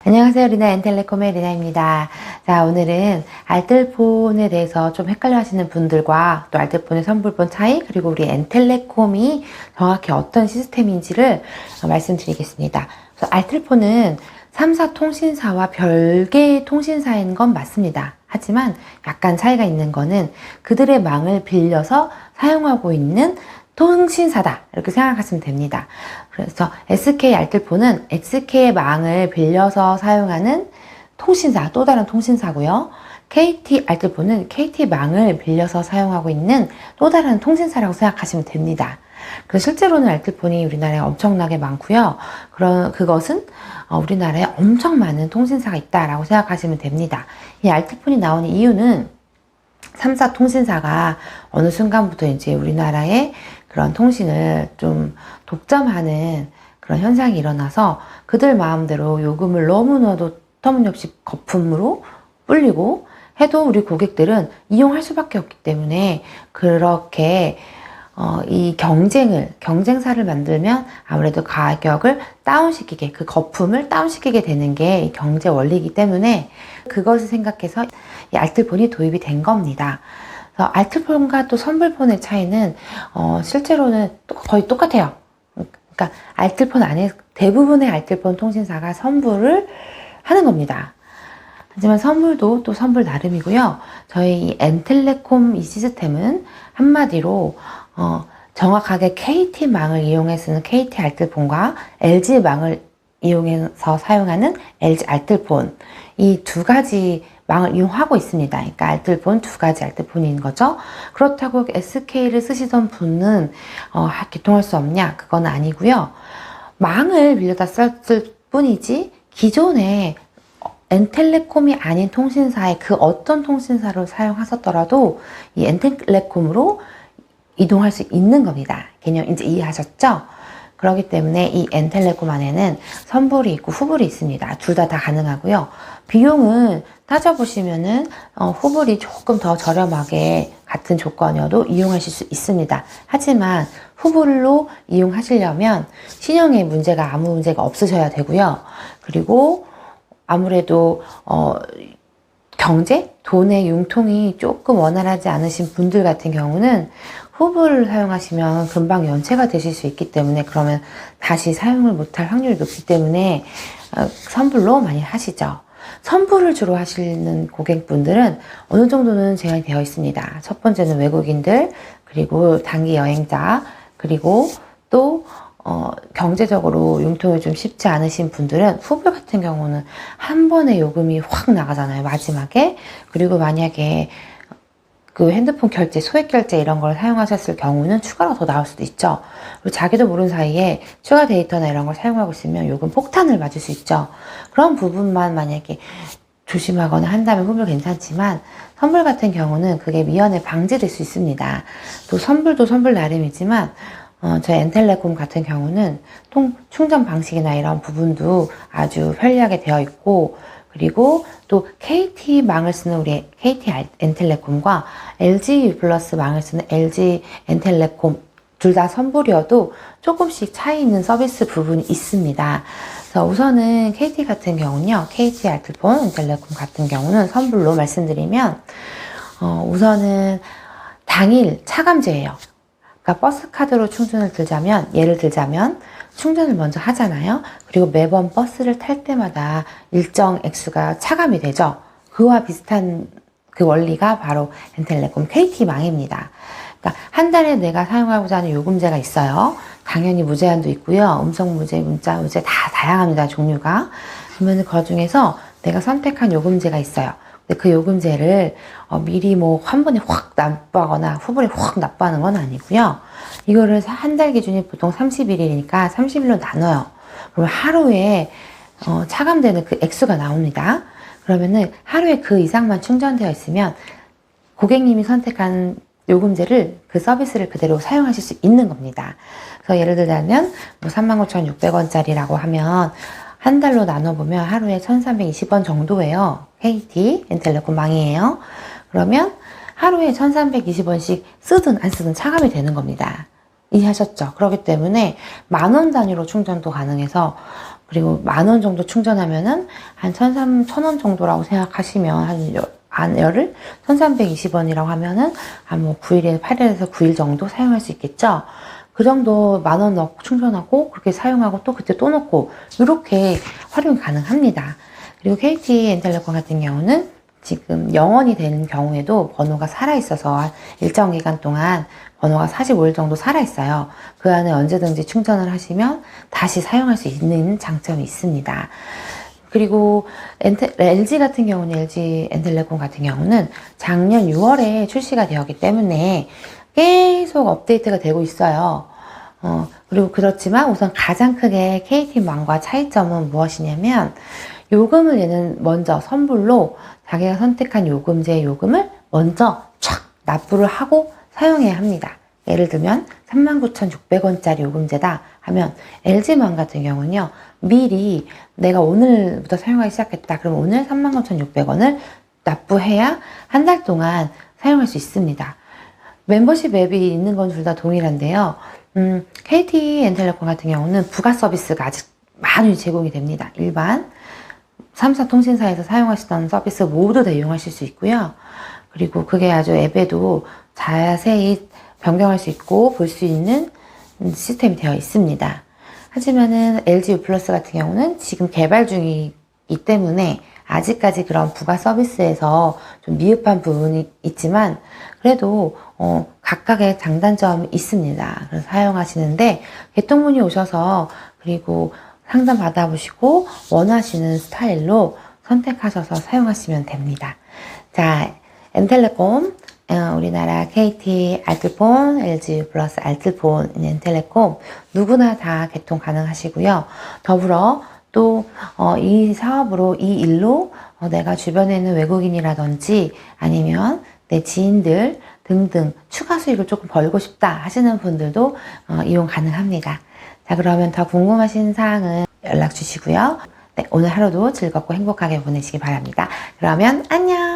안녕하세요. 리나 엔텔레콤의 리나입니다. 자, 오늘은 알뜰폰에 대해서 좀 헷갈려 하시는 분들과 또 알뜰폰의 선불폰 차이, 그리고 우리 엔텔레콤이 정확히 어떤 시스템인지를 말씀드리겠습니다. 그래서 알뜰폰은 3사 통신사와 별개의 통신사인 건 맞습니다. 하지만 약간 차이가 있는 거는 그들의 망을 빌려서 사용하고 있는 통신사다, 이렇게 생각하시면 됩니다. 그래서 SK 알뜰폰은 SK의 망을 빌려서 사용하는 통신사, 또 다른 통신사고요. KT 알뜰폰은 KT 망을 빌려서 사용하고 있는 또 다른 통신사라고 생각하시면 됩니다. 그래서 실제로는 알뜰폰이 우리나라에 엄청나게 많고요. 그것은 우리나라에 엄청 많은 통신사가 있다라고 생각하시면 됩니다. 이 알뜰폰이 나오는 이유는 3사 통신사가 어느 순간부터 이제 우리나라의 그런 통신을 좀 독점하는 그런 현상이 일어나서 그들 마음대로 요금을 너무나도 터무니없이 거품으로 불리고 해도 우리 고객들은 이용할 수밖에 없기 때문에 그렇게 이 경쟁사를 만들면 아무래도 가격을 다운시키게, 그 거품을 다운시키게 되는 게 경제 원리이기 때문에 그것을 생각해서 이 알뜰폰이 도입이 된 겁니다. 그래서 알뜰폰과 또 선불폰의 차이는 실제로는 거의 똑같아요. 그러니까 알뜰폰 안에 대부분의 알뜰폰 통신사가 선불을 하는 겁니다. 하지만 선불도 또 선불 나름이고요. 저희 이 엔텔레콤 이 시스템은 한마디로 정확하게 KT망을 이용해 쓰는 KT 알뜰폰과 LG망을 이용해서 사용하는 LG 알뜰폰, 이 두 가지 망을 이용하고 있습니다. 그러니까 알뜰폰, 두 가지 알뜰폰인 거죠. 그렇다고 SK를 쓰시던 분은 개통할 수 없냐? 그건 아니고요. 망을 빌려다 썼을 뿐이지 기존에 엔텔레콤이 아닌 통신사의 그 어떤 통신사를 사용하셨더라도 이 엔텔레콤으로 이동할 수 있는 겁니다. 개념 이제 이해하셨죠? 그렇기 때문에 이 엔텔레콤 안에는 선불이 있고 후불이 있습니다. 둘 다 가능하고요. 비용은 따져보시면은 후불이 조금 더 저렴하게 같은 조건이어도 이용하실 수 있습니다. 하지만 후불로 이용하시려면 신용에 아무 문제가 없으셔야 되고요. 그리고 아무래도 돈의 융통이 조금 원활하지 않으신 분들 같은 경우는 후불을 사용하시면 금방 연체가 되실 수 있기 때문에 그러면 다시 사용을 못할 확률이 높기 때문에 선불로 많이 하시죠. 선불을 주로 하시는 고객분들은 어느 정도는 제한이 되어 있습니다. 첫 번째는 외국인들, 그리고 단기 여행자, 그리고 또 경제적으로 융통이 좀 쉽지 않으신 분들은 후불 같은 경우는 한 번에 요금이 확 나가잖아요, 마지막에. 그리고 만약에 그 핸드폰 결제, 소액 결제 이런 걸 사용하셨을 경우는 추가로 더 나올 수도 있죠. 그리고 자기도 모르는 사이에 추가 데이터나 이런 걸 사용하고 있으면 요금 폭탄을 맞을 수 있죠. 그런 부분만 만약에 조심하거나 한다면 후불 괜찮지만 선불 같은 경우는 그게 미연에 방지될 수 있습니다. 또 선불도 선불 나름이지만 저희 엔텔레콤 같은 경우는 충전 방식이나 이런 부분도 아주 편리하게 되어 있고, 그리고 또 KT망을 쓰는 우리 KT 엔텔레콤과 LG 플러스 망을 쓰는 LG 엔텔레콤 둘 다 선불이어도 조금씩 차이 있는 서비스 부분이 있습니다. 그래서 우선은 KT 같은 경우는요, KT 알뜰폰, 엔텔레콤 같은 경우는 선불로 말씀드리면 우선은 당일 차감제예요. 그러니까 버스카드로 충전을 예를 들자면 충전을 먼저 하잖아요. 그리고 매번 버스를 탈 때마다 일정 액수가 차감이 되죠. 그와 비슷한 그 원리가 바로 엔텔레콤 KT망입니다. 그러니까 한 달에 내가 사용하고자 하는 요금제가 있어요. 당연히 무제한도 있고요. 음성 무제, 문자 무제 다 다양합니다, 종류가. 그러면 그 중에서 내가 선택한 요금제가 있어요. 근데 그 요금제를 미리 한 번에 확 납부하거나 후불에 확 납부하는 건 아니고요. 이거를 한 달 기준이 보통 31일이니까 30일로 나눠요. 그러면 하루에 차감되는 그 액수가 나옵니다. 그러면은 하루에 그 이상만 충전되어 있으면 고객님이 선택한 요금제를, 그 서비스를 그대로 사용하실 수 있는 겁니다. 그래서 예를 들자면 39,600원짜리라고 하면 한 달로 나눠보면 하루에 1,320원 정도예요. KT 엔텔레콤 망이에요. 그러면 하루에 1,320원씩 쓰든 안 쓰든 차감이 되는 겁니다. 이해하셨죠? 그렇기 때문에 10,000원 단위로 충전도 가능해서 그리고 10,000원 정도 충전하면은 한 1,300원 정도라고 생각하시면 열을 1,320원이라고 하면은 한 뭐 9일에 8일에서 9일 정도 사용할 수 있겠죠. 그 정도 10,000원 넣고 충전하고 그렇게 사용하고 또 그때 또 넣고 이렇게 활용이 가능합니다. 그리고 KT-N텔레콤 같은 경우는 지금 0원이 되는 경우에도 번호가 살아있어서 일정 기간 동안 번호가 45일 정도 살아있어요. 그 안에 언제든지 충전을 하시면 다시 사용할 수 있는 장점이 있습니다. 그리고 LG 같은 경우는 LG 엔텔레콤 같은 경우는 작년 6월에 출시가 되었기 때문에 계속 업데이트가 되고 있어요. 그리고 그렇지만 우선 가장 크게 KT망과 차이점은 무엇이냐면 요금을 얘는 먼저 선불로 자기가 선택한 요금제의 요금을 먼저 촥 납부를 하고 사용해야 합니다. 예를 들면 39,600원짜리 요금제다 하면 LG망 같은 경우는요. 미리 내가 오늘부터 사용하기 시작했다. 그럼 오늘 39,600원을 납부해야 한 달 동안 사용할 수 있습니다. 멤버십 앱이 있는 건 둘 다 동일한데요. KT-N텔레콤 같은 경우는 부가 서비스가 아직 많이 제공이 됩니다. 일반 3사 통신사에서 사용하시던 서비스 모두 다 이용하실 수 있고요. 그리고 그게 아주 앱에도 자세히 변경할 수 있고 볼 수 있는 시스템이 되어 있습니다. 하지만은 LG U 플러스 같은 경우는 지금 개발 중이기 때문에 아직까지 그런 부가 서비스에서 좀 미흡한 부분이 있지만 그래도 각각의 장단점이 있습니다. 그래서 사용하시는데 개통문의 오셔서 그리고 상담 받아보시고 원하시는 스타일로 선택하셔서 사용하시면 됩니다. 자, N텔레콤, 우리나라 KT 알뜰폰, LG U 플러스 알뜰폰, N텔레콤 누구나 다 개통 가능하시고요. 더불어 또 이 사업으로 이 일로 내가 주변에 있는 외국인이라든지 아니면 내 지인들 등등 추가 수익을 조금 벌고 싶다 하시는 분들도 이용 가능합니다. 자, 그러면 더 궁금하신 사항은 연락 주시고요. 네, 오늘 하루도 즐겁고 행복하게 보내시기 바랍니다. 그러면 안녕!